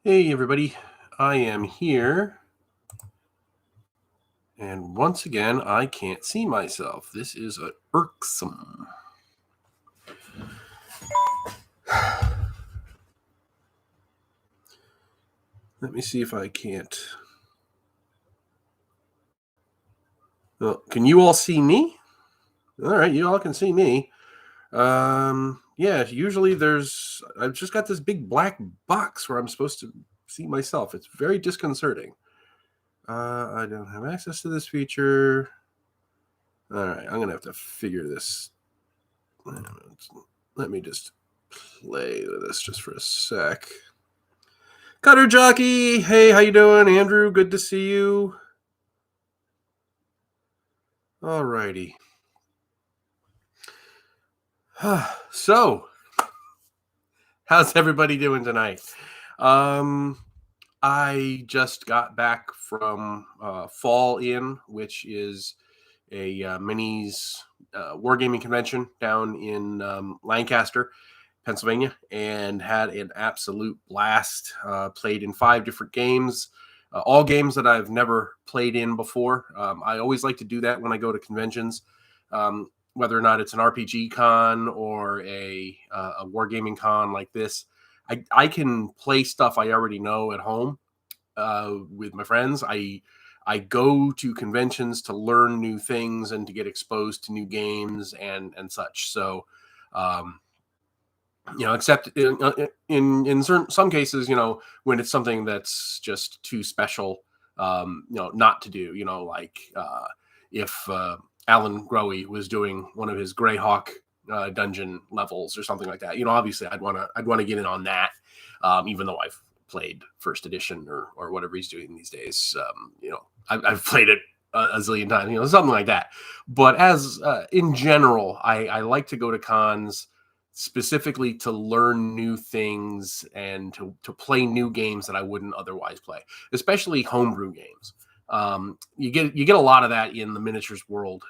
Hey everybody, I am here, and once again I can't see myself. This is irksome. Let me see if I can't. Well, can you all see me? All right, you all can see me. Yeah, usually I've just got this big black box where I'm supposed to see myself. It's very disconcerting. I don't have access to this feature. All right, I'm gonna have to figure this. Let me just play with this just for a sec. Cutter Jockey, hey, how you doing? Andrew, good to see you. Alrighty. So, how's everybody doing tonight? I just got back from Fall In, which is a minis wargaming convention down in Lancaster, Pennsylvania, and had an absolute blast. Played in 5 different games, all games that I've never played in before. I always like to do that when I go to conventions, whether or not it's an RPG con or a wargaming con like this. I can play stuff I already know at home with my friends. I go to conventions to learn new things and to get exposed to new games and such. So, um, except in certain some cases, when it's something that's just too special, not to do. Like if Alan Growy was doing one of his Greyhawk dungeon levels or something like that. Obviously I'd want to get in on that, even though I've played first edition or whatever he's doing these days. I've played it a zillion times, something like that. But as in general, I like to go to cons specifically to learn new things and to play new games that I wouldn't otherwise play, especially homebrew games. You get a lot of that in the miniatures world,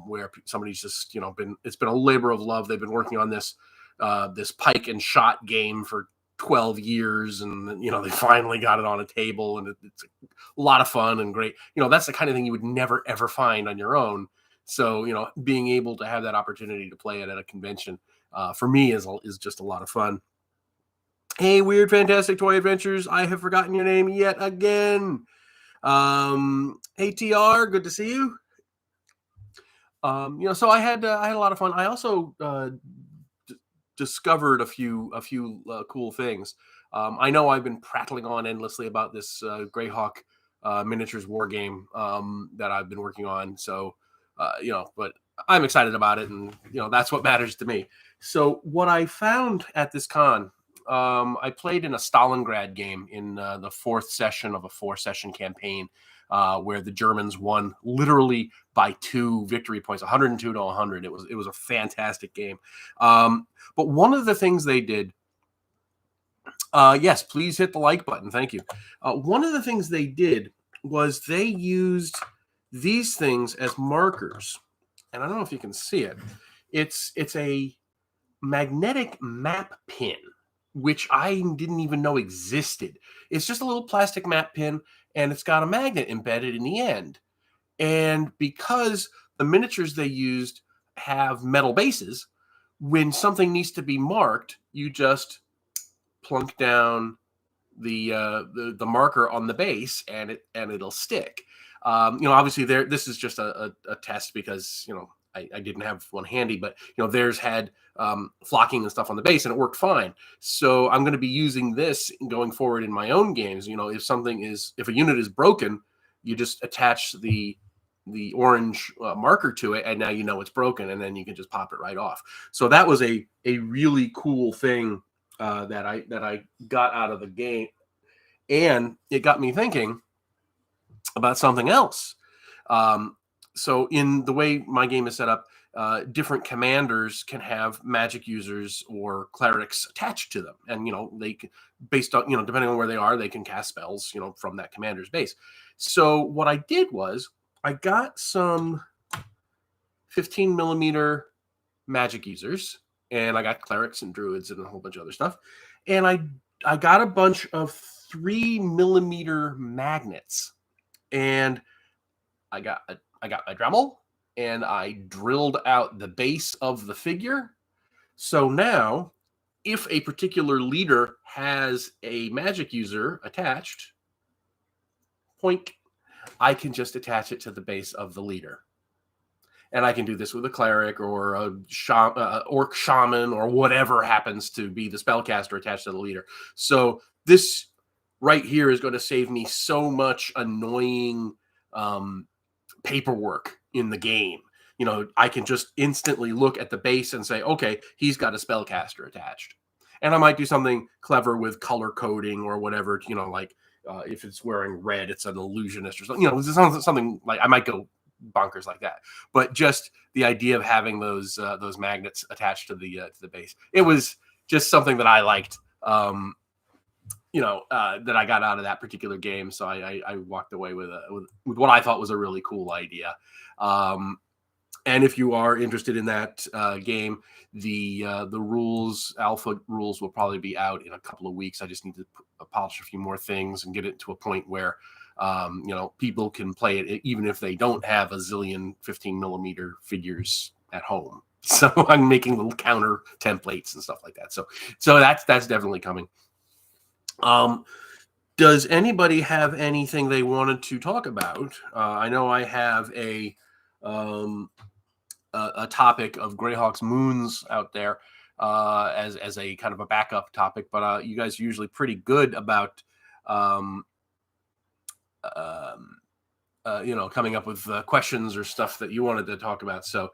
where somebody's just it's been a labor of love. They've been working on this pike and shot game for 12 years, and they finally got it on a table, and it's a lot of fun and great. That's the kind of thing you would never ever find on your own. So being able to have that opportunity to play it at a convention, for me is just a lot of fun. Hey, Weird Fantastic Toy Adventures, I have forgotten your name yet again. ATR, good to see you. So I had a lot of fun. I also discovered a few cool things. I know I've been prattling on endlessly about this Greyhawk miniatures war game that I've been working on. So, but I'm excited about it, and that's what matters to me. So, what I found at this con, I played in a Stalingrad game in the 4th session of a 4-session campaign, where the Germans won literally by 2 victory points, 102 to 100. It was a fantastic game. But one of the things they did, yes, please hit the like button. Thank you. One of the things they did was they used these things as markers, and I don't know if you can see it. It's a magnetic map pin, which I didn't even know existed. It's just a little plastic map pin, and it's got a magnet embedded in the end. And because the miniatures they used have metal bases, when something needs to be marked, you just plunk down the marker on the base, and it'll stick. Obviously this is just a test because I didn't have one handy, but theirs had flocking and stuff on the base, and it worked fine. So I'm going to be using this going forward in my own games. If a unit is broken, you just attach the orange marker to it, and now it's broken, and then you can just pop it right off. So that was a really cool thing that I got out of the game, and it got me thinking about something else. So in the way my game is set up, different commanders can have magic users or clerics attached to them, and they can, based on depending on where they are, they can cast spells from that commander's base. So what I did was I got some 15 millimeter magic users, and I got clerics and druids and a whole bunch of other stuff, and I got a bunch of 3mm magnets, and I got a Dremel, and I drilled out the base of the figure. So now, if a particular leader has a magic user attached, poink, I can just attach it to the base of the leader. And I can do this with a cleric or a orc shaman or whatever happens to be the spellcaster attached to the leader. So this right here is going to save me so much annoying paperwork in the game. You know, I can just instantly look at the base and say, okay, he's got a spellcaster attached. And I might do something clever with color coding or whatever, you know, like if it's wearing red, it's an illusionist or something. You know, something like I might go bonkers like that. But just the idea of having those magnets attached to the base, it was just something that I liked. That I got out of that particular game. So I walked away with what I thought was a really cool idea. And if you are interested in that game, the alpha rules will probably be out in a couple of weeks. I just need to polish a few more things and get it to a point where people can play it even if they don't have a zillion 15mm figures at home. So I'm making little counter templates and stuff like that. So that's definitely coming. Does anybody have anything they wanted to talk about? I know I have a topic of Greyhawk's moons out there as a kind of a backup topic, but you guys are usually pretty good about coming up with questions or stuff that you wanted to talk about. So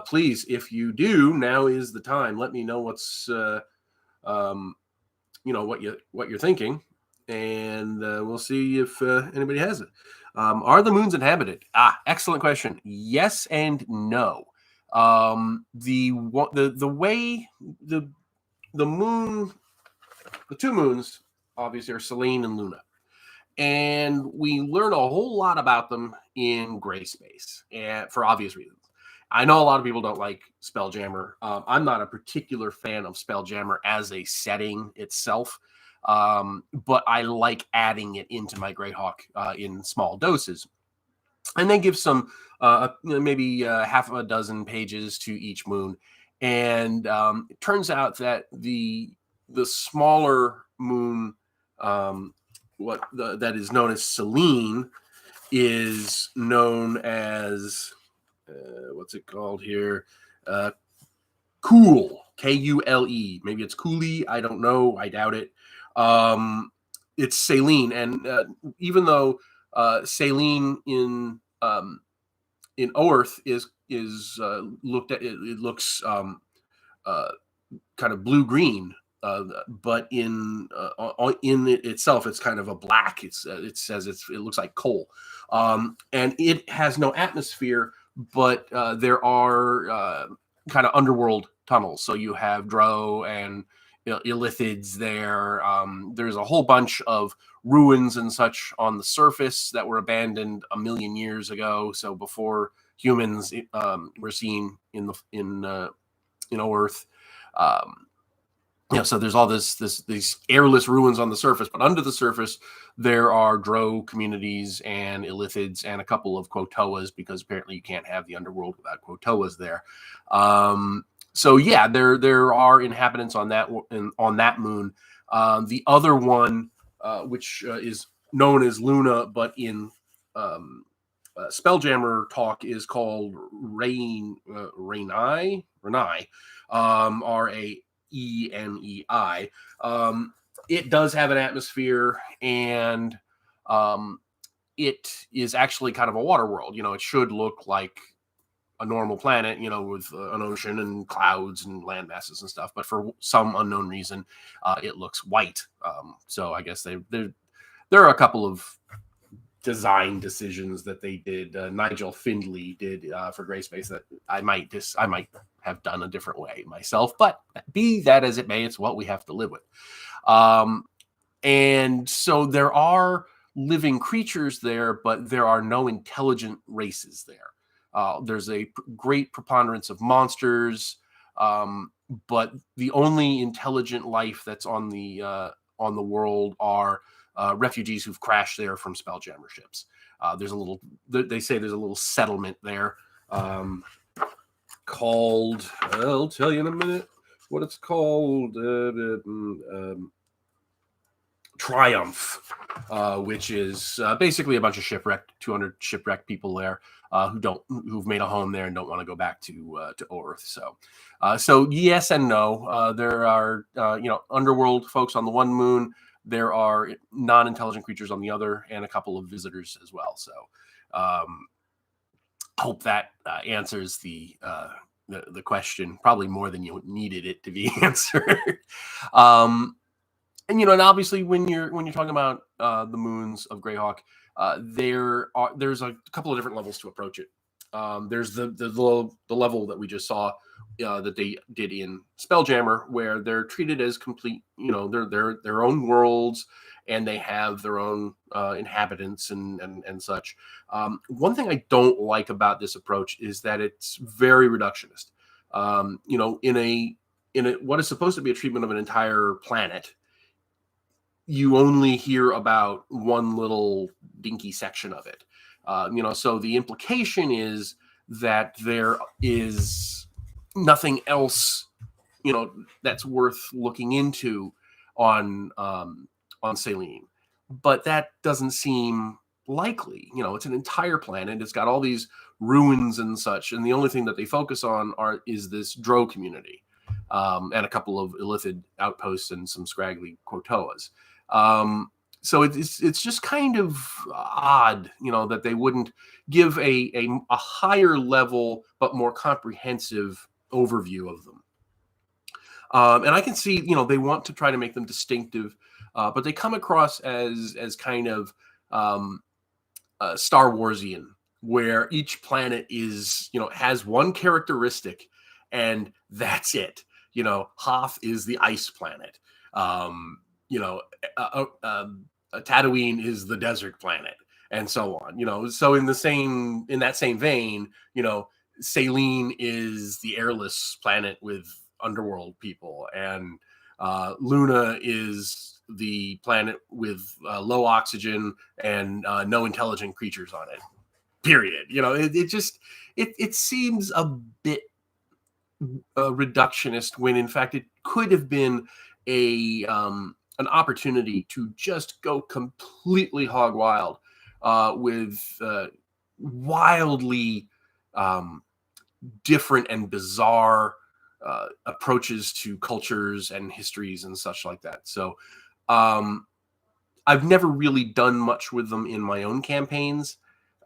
please, if you do, now is the time. Let me know what's what you're thinking, and we'll see if anybody has it. Are the moons inhabited? Excellent question. Yes and no. The moon, the two moons obviously are Selene and Luna. And we learn a whole lot about them in Gray Space, and for obvious reasons. I know a lot of people don't like Spelljammer. I'm not a particular fan of Spelljammer as a setting itself, but I like adding it into my Greyhawk in small doses. And they give some, maybe half a dozen pages to each moon. And it turns out that the smaller moon, that is known as Selene, is known as what's it called here? Cool, Kule. Maybe it's Cooley. I don't know. I doubt it. It's Selene, and even though Selene in Oerth is looked at, it looks kind of blue green. But in it itself, it's kind of a black. It looks like coal, and it has no atmosphere. But there are kind of underworld tunnels. So you have Drow and Illithids there. There's a whole bunch of ruins and such on the surface that were abandoned a million years ago. So before humans were seen in Oerth. So there's all these airless ruins on the surface, but under the surface there are Drow communities and Illithids and a couple of Quotoas, because apparently you can't have the underworld without Quotoas there. So yeah, there are inhabitants on that moon. The other one, which is known as Luna, but in Spelljammer talk is called Renai, Raenei. It does have an atmosphere, and it is actually kind of a water world. It should look like a normal planet, with an ocean and clouds and land masses and stuff. But for some unknown reason, it looks white. So I guess there are a couple of design decisions that they did. Nigel Findley did for Gray Space that I might have done a different way myself, but be that as it may, it's what we have to live with. And so there are living creatures there, but there are no intelligent races there. There's a great preponderance of monsters, but the only intelligent life that's on the world are refugees who've crashed there from Spelljammer ships. They say there's a little settlement there called, I'll tell you in a minute what it's called, Triumph, which is basically a bunch of 200 shipwrecked people there who've made a home there and don't want to go back to Oerth. So yes and no. There are underworld folks on the one moon. There are non-intelligent creatures on the other, and a couple of visitors as well. So hope that answers the question, probably more than you needed it to be answered. And obviously when you're talking about the moons of Greyhawk, there's a couple of different levels to approach it. There's the level that we just saw that they did in Spelljammer, where they're treated as complete, they're their own worlds, and they have their own inhabitants and such. One thing I don't like about this approach is that it's very reductionist. In a what is supposed to be a treatment of an entire planet, you only hear about one little dinky section of it. So the implication is that there is nothing else, that's worth looking into on Selene. But that doesn't seem likely. It's an entire planet. It's got all these ruins and such, and the only thing that they focus on is this Drow community, and a couple of Illithid outposts and some scraggly Quotoas. So it's just kind of odd, that they wouldn't give a higher level but more comprehensive overview of them. And I can see, they want to try to make them distinctive, but they come across as kind of Star Warsian, where each planet is, has one characteristic, and that's it. Hoth is the ice planet. Tatooine is the desert planet, and so on. So in that same vein, Selene is the airless planet with underworld people, and Luna is the planet with low oxygen and no intelligent creatures on it. Period. It seems a bit reductionist, when in fact it could have been an opportunity to just go completely hog wild with wildly different and bizarre approaches to cultures and histories and such like that. So I've never really done much with them in my own campaigns.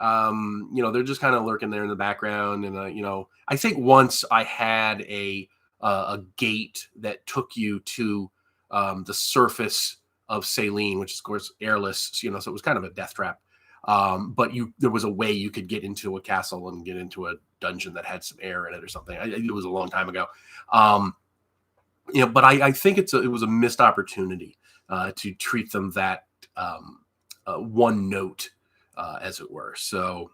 They're just kind of lurking there in the background. And, I think once I had a gate that took you to the surface of Selene, which is of course airless, so it was kind of a death trap. But there was a way you could get into a castle and get into a dungeon that had some air in it or something. It was a long time ago. But I think it was a missed opportunity to treat them that one note, as it were. So,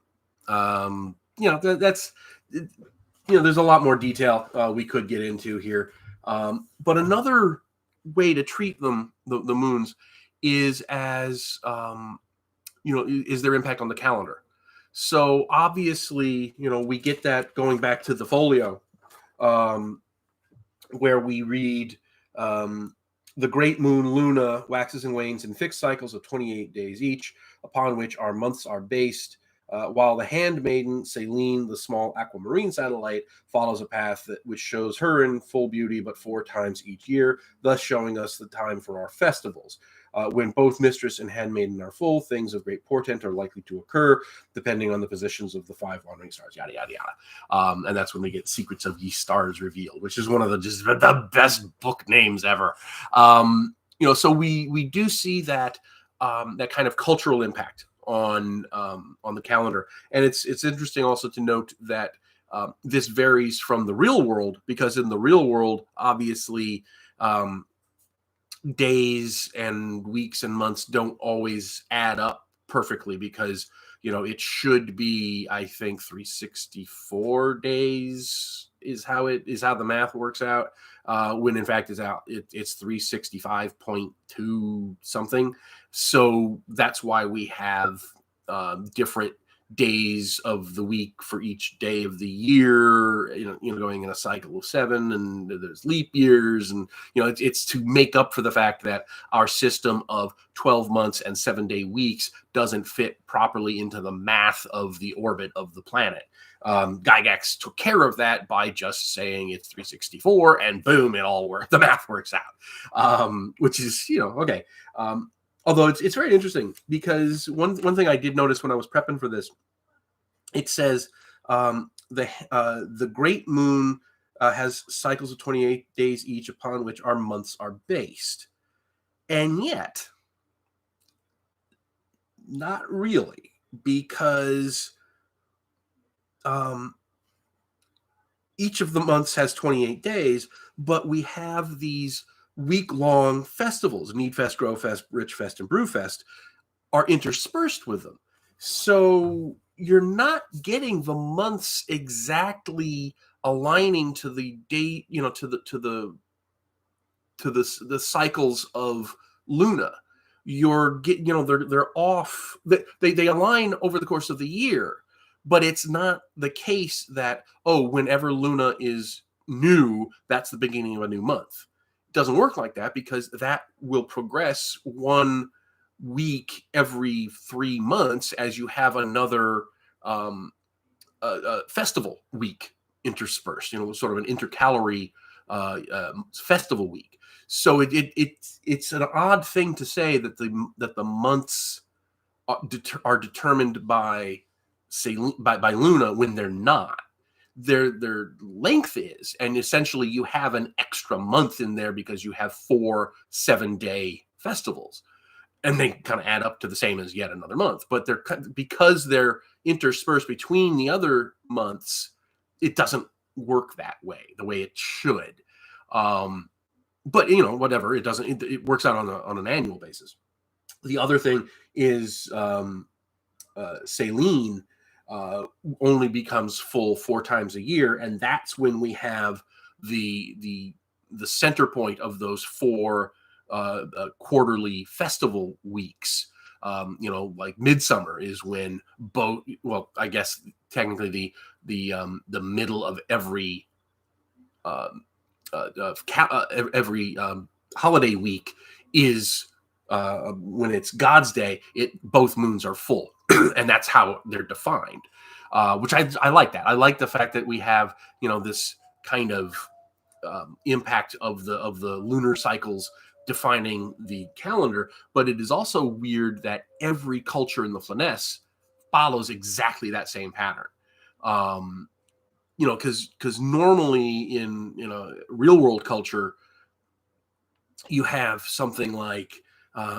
that's, there's a lot more detail we could get into here. But another way to treat them, the moons, is as, is their impact on the calendar. So obviously, we get that going back to the folio, where we read, the great moon Luna waxes and wanes in fixed cycles of 28 days each, upon which our months are based, while the handmaiden Selene, the small aquamarine satellite, follows a path which shows her in full beauty but 4 times each year, thus showing us the time for our festivals. When both mistress and handmaiden are full, things of great portent are likely to occur, depending on the positions of the 5 wandering stars, yada, yada, yada. And that's when we get Secrets of Ye Stars revealed, which is one of the best book names ever. So we do see that that kind of cultural impact on the calendar. And it's interesting also to note that this varies from the real world, because in the real world, obviously, days and weeks and months don't always add up perfectly, because it should be, I think, 364 days is how the math works out, when in fact it's 365.2 something. So that's why we have different days of the week for each day of the year, going in a cycle of 7, and there's leap years, and it's to make up for the fact that our system of 12 months and 7-day weeks doesn't fit properly into the math of the orbit of the planet. Gygax took care of that by just saying it's 364, and boom, it all works. The math works out, which is okay. Although it's very interesting, because one thing I did notice when I was prepping for this, it says the great moon has cycles of 28 days each, upon which our months are based. And yet, not really, because each of the months has 28 days, but we have these week-long festivals. Need Fest, Grow Fest, Rich Fest, and Brew Fest are interspersed with them. So you're not getting the months exactly aligning to the date, to the cycles of Luna. You're getting, they're off. They align over the course of the year, but it's not the case that, whenever Luna is new, that's the beginning of a new month. It doesn't work like that, because that will progress one week every 3 months as you have another festival week interspersed, sort of an intercalary festival week. So it's an odd thing to say that the months are determined by Luna, when they're not. Their length is, and essentially you have an extra month in there because you have 4 7-day festivals, and they kind of add up to the same as yet another month. But because they're interspersed between the other months, it doesn't work that way, the way it should. But whatever, it doesn't. It works out on an annual basis. The other thing is Selene only becomes full 4 times a year, and that's when we have the center point of those 4 quarterly festival weeks. Like Midsummer is when I guess technically the middle of every holiday week is when it's God's Day. Both moons are full, and that's how they're defined. Which I like that. I like the fact that we have this kind of impact of the lunar cycles defining the calendar. But it is also weird that every culture in the Flâness follows exactly that same pattern. Because normally in real world culture, you have something like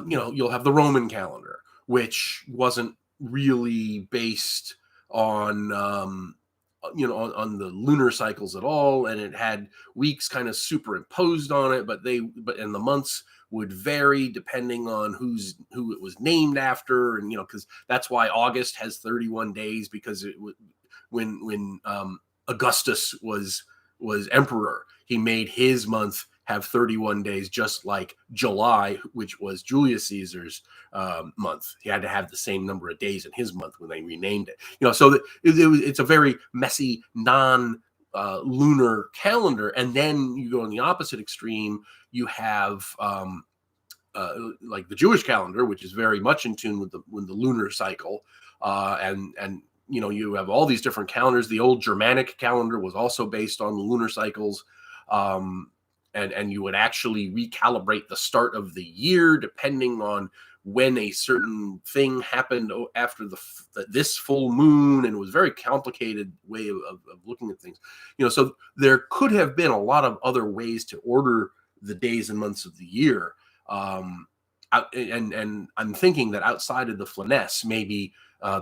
you'll have the Roman calendar, which wasn't really based on on the lunar cycles at all, and it had weeks kind of superimposed on it, but the months would vary depending on who it was named after, and because that's why August has 31 days, because it was when Augustus was emperor, he made his month have 31 days, just like July, which was Julius Caesar's month. He had to have the same number of days in his month when they renamed it. So it's a very messy, non-lunar calendar. And then you go in the opposite extreme. You have like the Jewish calendar, which is very much in tune with the lunar cycle, and you have all these different calendars. The old Germanic calendar was also based on the lunar cycles. And you would actually recalibrate the start of the year depending on when a certain thing happened after this full moon, and it was a very complicated way of looking at things. So there could have been a lot of other ways to order the days and months of the year. And I'm thinking that outside of the Flâness, maybe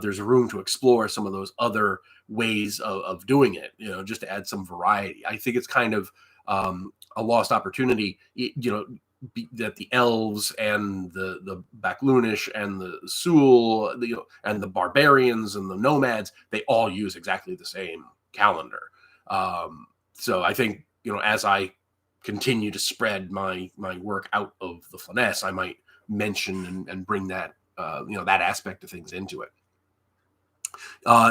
there's room to explore some of those other ways of doing it, just to add some variety. I think it's kind of a lost opportunity, that the elves and the Baklunish and the Sul, and the barbarians and the nomads, they all use exactly the same calendar. So I think, as I continue to spread my work out of the Flâness, I might mention and bring that that aspect of things into it.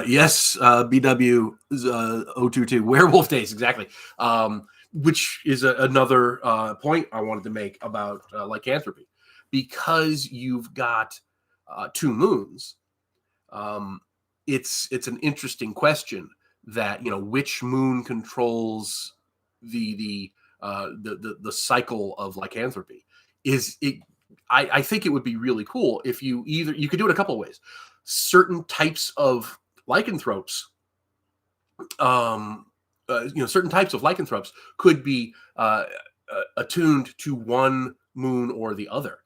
Yes, BW 022 Werewolf Days, exactly. Which is another point I wanted to make about lycanthropy, because you've got 2 moons. It's an interesting question that which moon controls the cycle of lycanthropy. Is it? I think it would be really cool if you could do it a couple of ways. Certain types of lycanthropes, certain types of lycanthropes could be attuned to one moon or the other.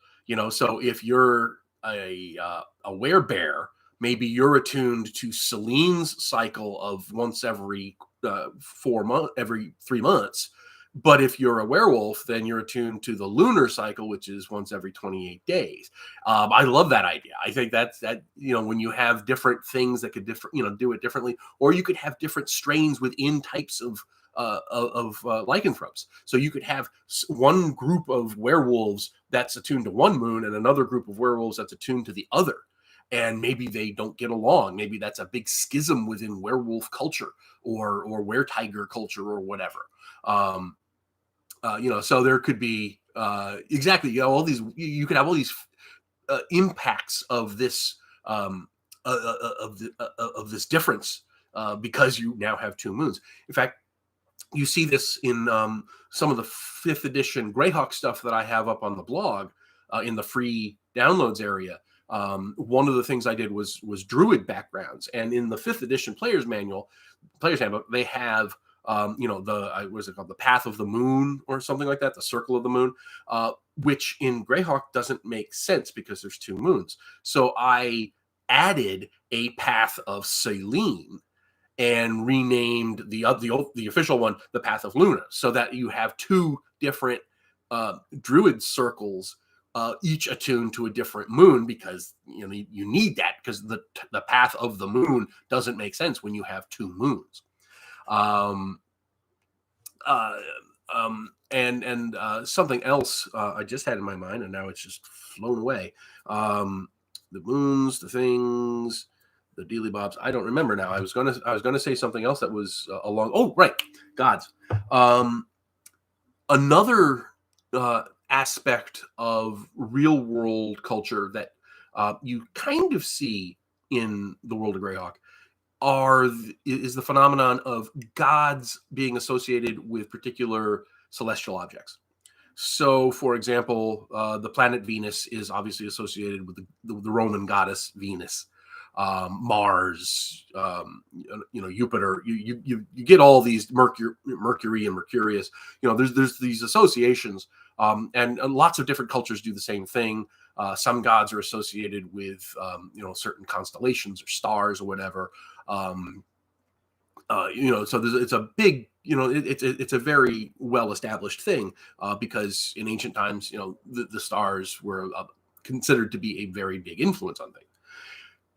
So if you're a werebear, maybe you're attuned to Selene's cycle of once every 3 months. But if you're a werewolf, then you're attuned to the lunar cycle, which is once every 28 days. I love that idea. I think that when you have different things that could do it differently, or you could have different strains within types of lycanthropes. So you could have one group of werewolves that's attuned to one moon and another group of werewolves that's attuned to the other. And maybe they don't get along. Maybe that's a big schism within werewolf culture or were-tiger culture or whatever. So there could be exactly all these. You could have all these impacts of this of this difference because you now have 2 moons. In fact, you see this in some of the 5th edition Greyhawk stuff that I have up on the blog in the free downloads area. One of the things I did was Druid backgrounds, and in the 5th edition player's handbook, they have what is it called, the Path of the Moon or something like that, the Circle of the Moon, which in Greyhawk doesn't make sense because there's 2 moons. So I added a Path of Selene and renamed the official one the Path of Luna, so that you have 2 different Druid circles, each attuned to a different moon, because you need that, because the Path of the Moon doesn't make sense when you have 2 moons. And something else I just had in my mind, and now it's just flown away. The moons, the things, the dealy bobs. I don't remember now. I was gonna say something else that was along. Oh, right, gods. Another aspect of real world culture that you kind of see in the world of Greyhawk is the phenomenon of gods being associated with particular celestial objects. So, for example, the planet Venus is obviously associated with the Roman goddess Venus. Mars, Jupiter. You get all these Mercury and Mercurius. There's these associations, and lots of different cultures do the same thing. Some gods are associated with certain constellations or stars or whatever. So it's a big, it's a very well established thing because in ancient times, the stars were considered to be a very big influence on things.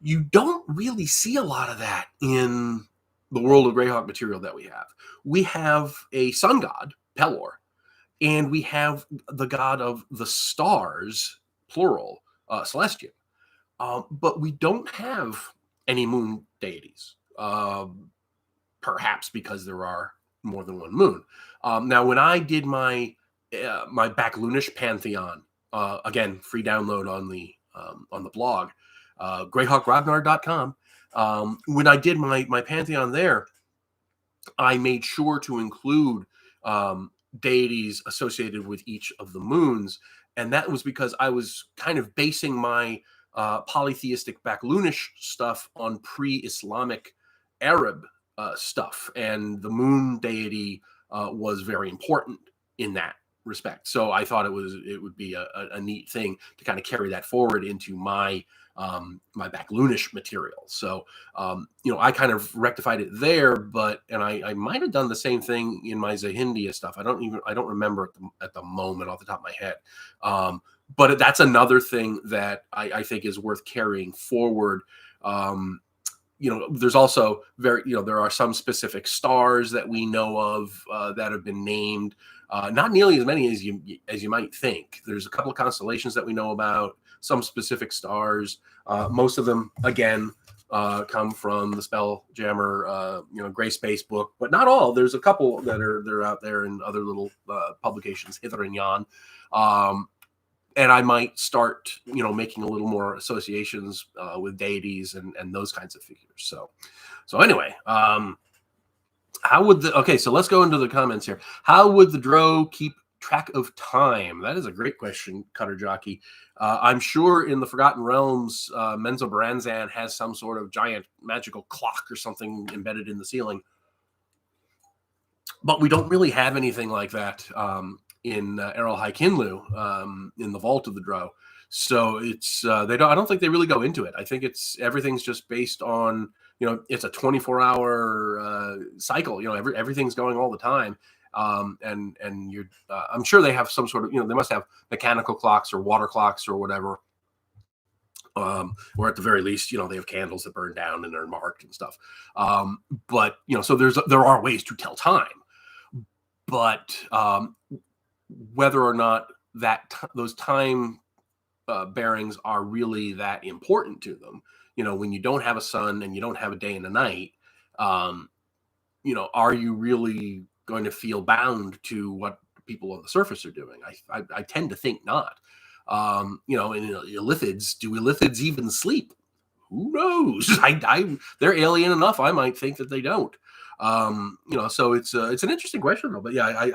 You don't really see a lot of that in the world of Greyhawk material that we have. We have a sun god, Pelor, and we have the god of the stars, plural, Celestian. But we don't have any moon deities, perhaps because there are more than one moon. Now, when I did my Backloonish pantheon, again, free download on the blog, greyhawkragnar.com. When I did my pantheon there, I made sure to include deities associated with each of the moons, and that was because I was kind of basing my polytheistic Backloonish stuff on pre-Islamic Arab stuff, and the moon deity was very important in that respect. So I thought it would be a neat thing to kind of carry that forward into my Backloonish material. So I kind of rectified it there, and I might have done the same thing in my Zahindia stuff. I don't remember at the moment off the top of my head. But that's another thing that I think is worth carrying forward. there's also there are some specific stars that we know of that have been named. Not nearly as many as you might think. There's a couple of constellations that we know about, some specific stars. Most of them, again, come from the Spelljammer, Gray Space book, but not all. There's a couple they're out there in other little publications, hither and yon. And I might start, making a little more associations with deities and those kinds of figures. So anyway, so let's go into the comments here. How would the Drow keep track of time? That is a great question, Cutter Jockey. I'm sure in the Forgotten Realms, Menzo Baranzan has some sort of giant magical clock or something embedded in the ceiling. But we don't really have anything like that in Errol High Kinlu, in the Vault of the Drow. So it's I don't think they really go into it. I think everything's just based on, it's a 24-hour cycle. Everything's going all the time. And I'm sure they have some sort of, they must have mechanical clocks or water clocks or whatever. Or at the very least, they have candles that burn down and they're marked and stuff. But so there are ways to tell time, but whether or not those time bearings are really that important to them, when you don't have a sun and you don't have a day and a night, are you really going to feel bound to what people on the surface are doing? I tend to think not. And Illithids, do Illithids even sleep? Who knows? They're alien enough. I might think that they don't. So it's an interesting question, though. But yeah,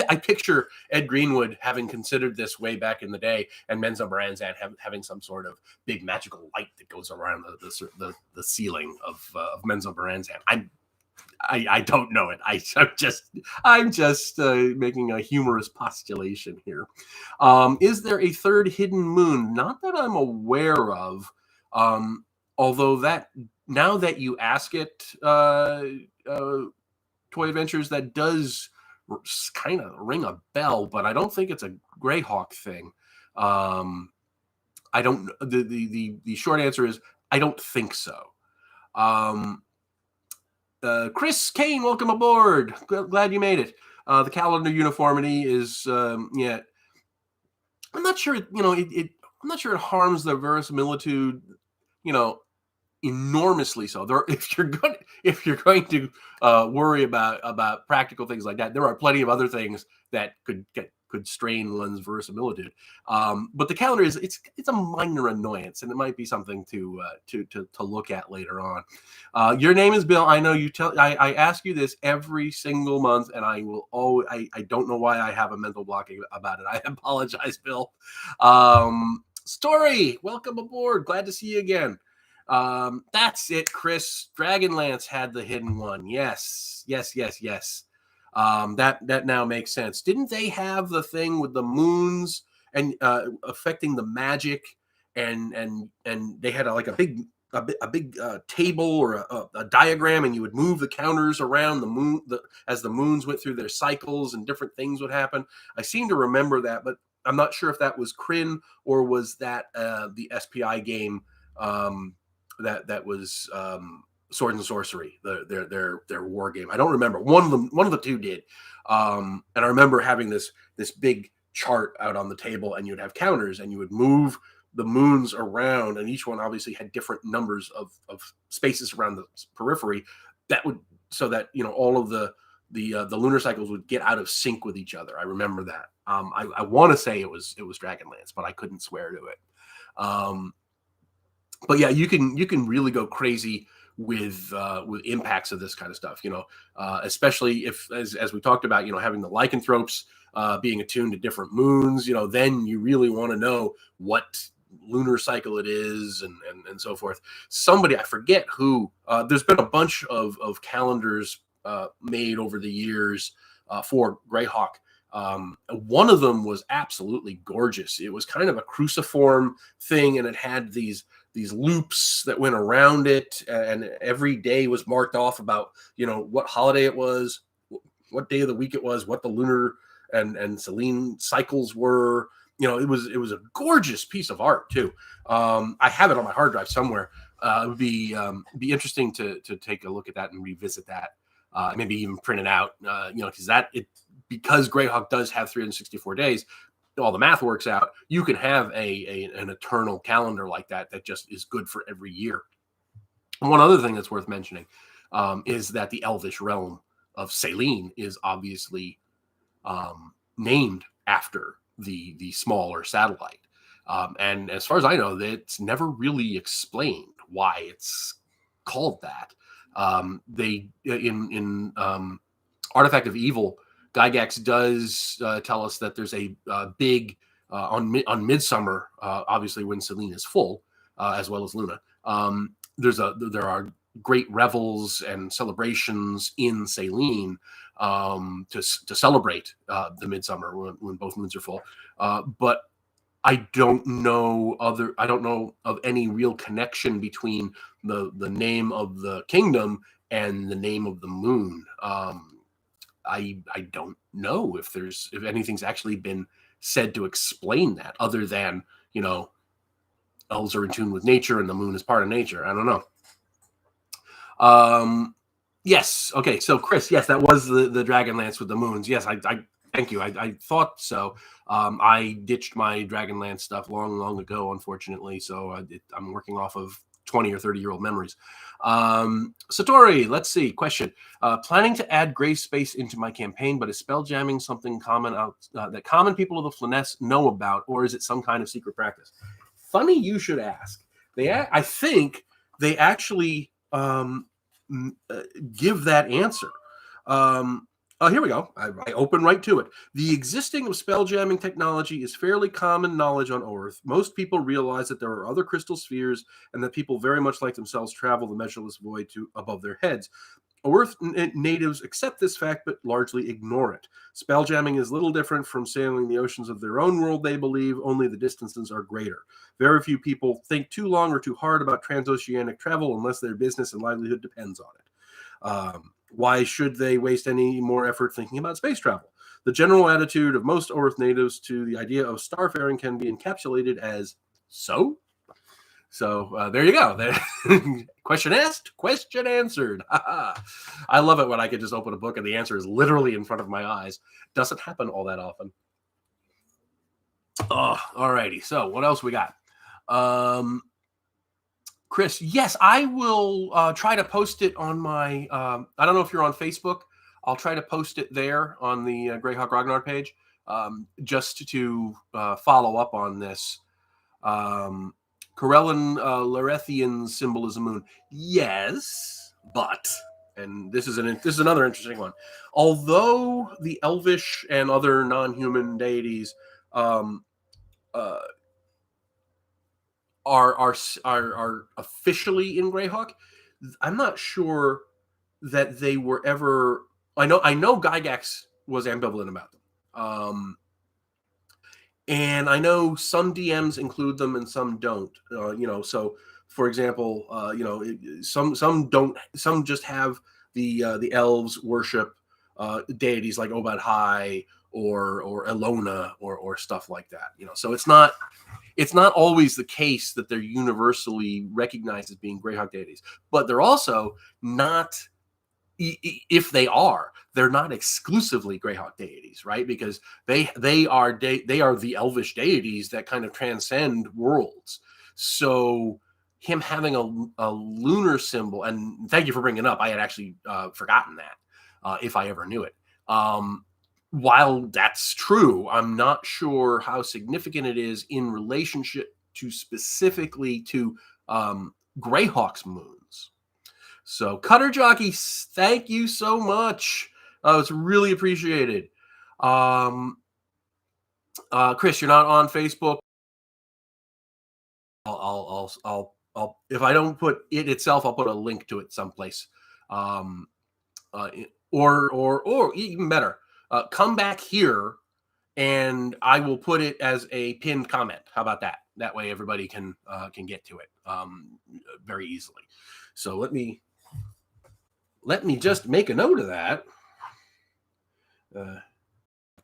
I picture Ed Greenwood having considered this way back in the day, and Menzo Baranzan having some sort of big magical light that goes around the ceiling of Menzo Baranzan. I don't know it. I'm just making a humorous postulation here. Is there a third hidden moon? Not that I'm aware of. Although that, now that you ask it, Toy Adventures, that does kind of ring a bell, but I don't think it's a Greyhawk thing. I don't. The short answer is I don't think so. Chris Kane, welcome aboard. Glad you made it. The calendar uniformity is, I'm not sure. I'm not sure it harms the verisimilitude. Enormously so. If you're going to worry about practical things like that, there are plenty of other things that could strain one's verisimilitude. But the calendar it's a minor annoyance, and it might be something to look at later on. Your name is Bill. I know you tell. I ask you this every single month, and I will always. I don't know why I have a mental block about it. I apologize, Bill. Story, welcome aboard. Glad to see you again. That's it, Chris. Dragonlance had the hidden one. Yes. That now makes sense. Didn't they have the thing with the moons and affecting the magic, and they had a big table or a diagram, and you would move the counters around the moon as the moons went through their cycles, and different things would happen. I seem to remember that, but I'm not sure if that was Kryn or was that the SPI game that was Sword and Sorcery, their war game. I don't remember. One of the two did. And I remember having this big chart out on the table, and you'd have counters, and you would move the moons around, and each one obviously had different numbers of spaces around the periphery. That would, so that all of the lunar cycles would get out of sync with each other. I remember that. I want to say it was Dragonlance, but I couldn't swear to it. But yeah, you can really go crazy with impacts of this kind of stuff, especially if, as we talked about, having the lycanthropes being attuned to different moons, then you really want to know what lunar cycle it is and so forth. Somebody, I forget who, there's been a bunch of calendars made over the years for Greyhawk. One of them was absolutely gorgeous. It was kind of a cruciform thing, and it had these loops that went around it, and every day was marked off about what holiday it was, what day of the week it was, what the lunar and Selene cycles were. It was a gorgeous piece of art too. I have it on my hard drive somewhere. It would be interesting to take a look at that and revisit that. Maybe even print it out. Because Greyhawk does have 364 days, all the math works out. You can have an eternal calendar like that just is good for every year. And one other thing that's worth mentioning is that the Elvish realm of Selene is obviously named after the smaller satellite. And as far as I know, it's never really explained why it's called that. They in Artifact of Evil, Gygax does tell us that there's a big on Midsummer, obviously when Selene is full, as well as Luna. There are great revels and celebrations in Selene to celebrate the Midsummer when both moons are full. But I don't know of any real connection between the name of the kingdom and the name of the moon. I don't know if anything's actually been said to explain that, other than, elves are in tune with nature and the moon is part of nature. I don't know. Yes. Okay. So Chris, yes, that was the Dragonlance with the moons. Yes, I thank you. I thought so. I ditched my Dragonlance stuff long ago, unfortunately. So I'm working off of 20 or 30-year-old memories. Satori, let's see. Question. Planning to add gray space into my campaign, but is spell jamming something common that common people of the Flyness know about, or is it some kind of secret practice? Funny you should ask. I think they actually give that answer. Here we go. I open right to it. The existing of spell jamming technology is fairly common knowledge on Oerth. Most people realize that there are other crystal spheres and that people very much like themselves travel the measureless void to above their heads. Oerth natives accept this fact but largely ignore it. Spell jamming is little different from sailing the oceans of their own world, they believe, only the distances are greater. Very few people think too long or too hard about transoceanic travel unless their business and livelihood depends on it. Why should they waste any more effort thinking about space travel? The general attitude of most Oerth natives to the idea of starfaring can be encapsulated as so. So there you go. Question asked, question answered. I love it when I can just open a book and the answer is literally in front of my eyes. Doesn't happen all that often. Oh, alrighty. So what else we got? Chris, yes, I will try to post it on my, I don't know if you're on Facebook. I'll try to post it there on the Greyhawk Ragnar page, just to follow up on this. Corellan Larethian symbol is a moon. Yes, but, and this is another interesting one. Although the Elvish and other non-human deities are officially in Greyhawk, I'm not sure that they were ever. I know Gygax was ambivalent about them. And I know some DMs include them and some don't. So for example, some don't. Some just have the elves worship deities like Obad High or Elona or stuff like that. So it's not always the case that they're universally recognized as being Greyhawk deities, but they're also not. If they are, they're not exclusively Greyhawk deities, right? Because they are the elvish deities that kind of transcend worlds. So him having a lunar symbol, and thank you for bringing it up. I had actually forgotten that, if I ever knew it. While that's true, I'm not sure how significant it is in relationship to specifically to Greyhawk's moons. So, Cutter Jockey, thank you so much. It's really appreciated. Chris, you're not on Facebook. I'll if I don't put it itself, I'll put a link to it someplace. Or even better, come back here and I will put it as a pinned comment. How about that? That way everybody can get to it very easily. So let me just make a note of that.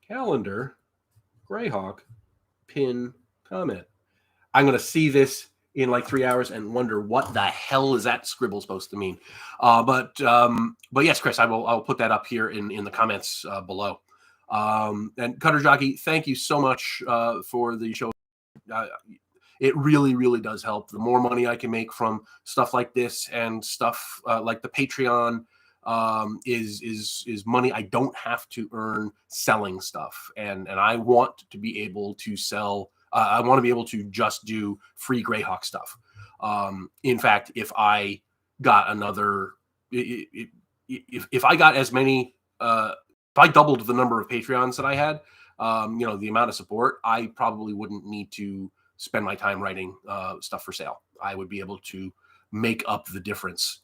Calendar, Greyhawk, pin comment. I'm going to see this in like 3 hours and wonder what the hell is that scribble supposed to mean. But yes, Chris, I'll put that up here in the comments below. And Cutter Jockey, thank you so much for the show. It really, really does help. The more money I can make from stuff like this and stuff like the Patreon is money I don't have to earn selling stuff. And I want to be able to sell. I want to be able to just do free Greyhawk stuff. In fact, if I got another, if I got as many, if I doubled the number of Patreons that I had, the amount of support, I probably wouldn't need to spend my time writing stuff for sale. I would be able to make up the difference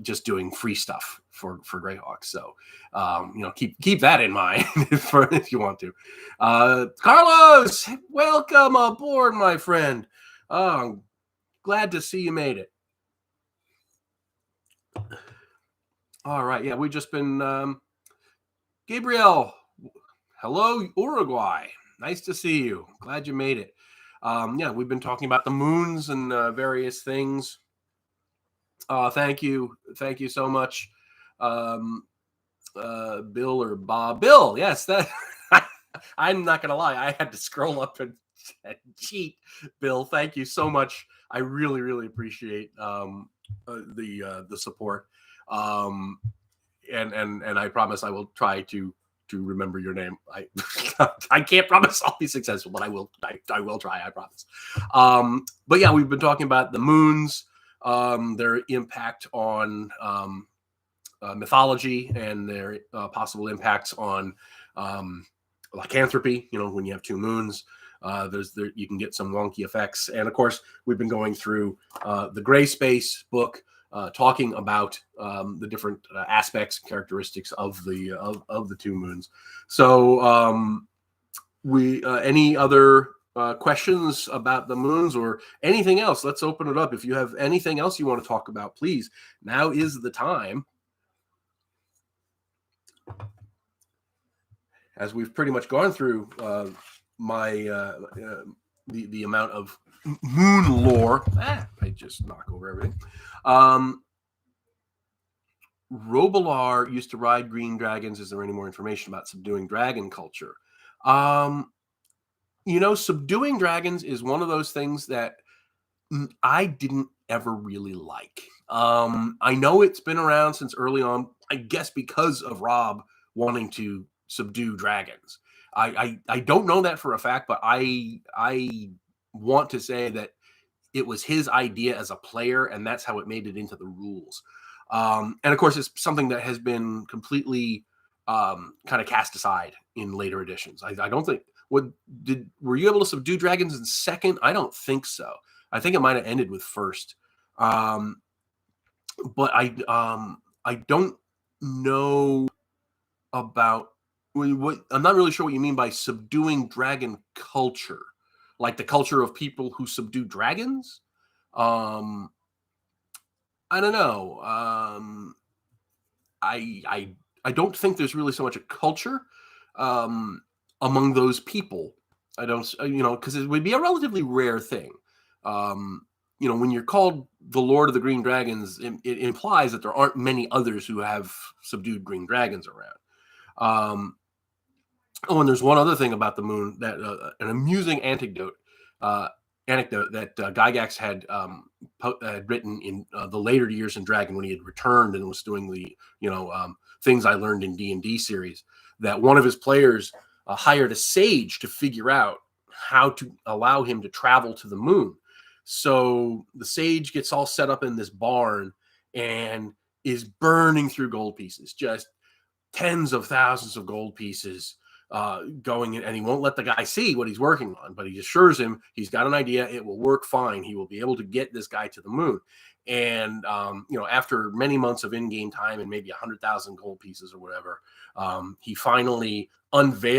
just doing free stuff for Greyhawk. So, keep that in mind if you want to. Carlos, welcome aboard, my friend. I'm glad to see you made it. All right. Yeah, we've just been Gabriel. Hello, Uruguay. Nice to see you. Glad you made it. We've been talking about the moons and various things. Thank you so much, Bill or Bob. Bill, yes, that. I'm not gonna lie, I had to scroll up and cheat. Bill, thank you so much. I really, really appreciate the support. And I promise I will try to remember your name. I can't promise I'll be successful, but I will try, I promise. But yeah, we've been talking about the moons, their impact on mythology and their possible impacts on lycanthropy. When you have two moons, you can get some wonky effects. And of course, we've been going through the Gray Space book, talking about the different aspects and characteristics of the two moons. So any other questions about the moons or anything else? Let's open it up. If you have anything else you want to talk about, please, now is the time. As we've pretty much gone through the amount of moon lore. I just knock over everything. Robilar used to ride green dragons. Is there any more information about subduing dragon culture? Subduing dragons is one of those things that I didn't ever really like. I know it's been around since early on, I guess because of Rob wanting to subdue dragons. I don't know that for a fact, but I want to say that it was his idea as a player, and that's how it made it into the rules. And of course, it's something that has been completely kind of cast aside in later editions. I don't think. Were you able to subdue dragons in second? I don't think so. I think it might have ended with first. But I don't know about what. I'm not really sure what you mean by subduing dragon culture, like the culture of people who subdue dragons. I don't know. I don't think there's really so much a culture among those people. I don't, because it would be a relatively rare thing. When you're called the Lord of the Green Dragons, it implies that there aren't many others who have subdued green dragons around. And there's one other thing about the moon that an amusing anecdote that Gygax had written in the later years in Dragon when he had returned and was doing the things I learned in D&D series, that one of his players hired a sage to figure out how to allow him to travel to the moon. So the sage gets all set up in this barn and is burning through gold pieces, just tens of thousands of gold pieces going in, and he won't let the guy see what he's working on, but he assures him he's got an idea. It will work fine. He will be able to get this guy to the moon. And, after many months of in-game time and maybe 100,000 gold pieces or whatever, he finally unveiled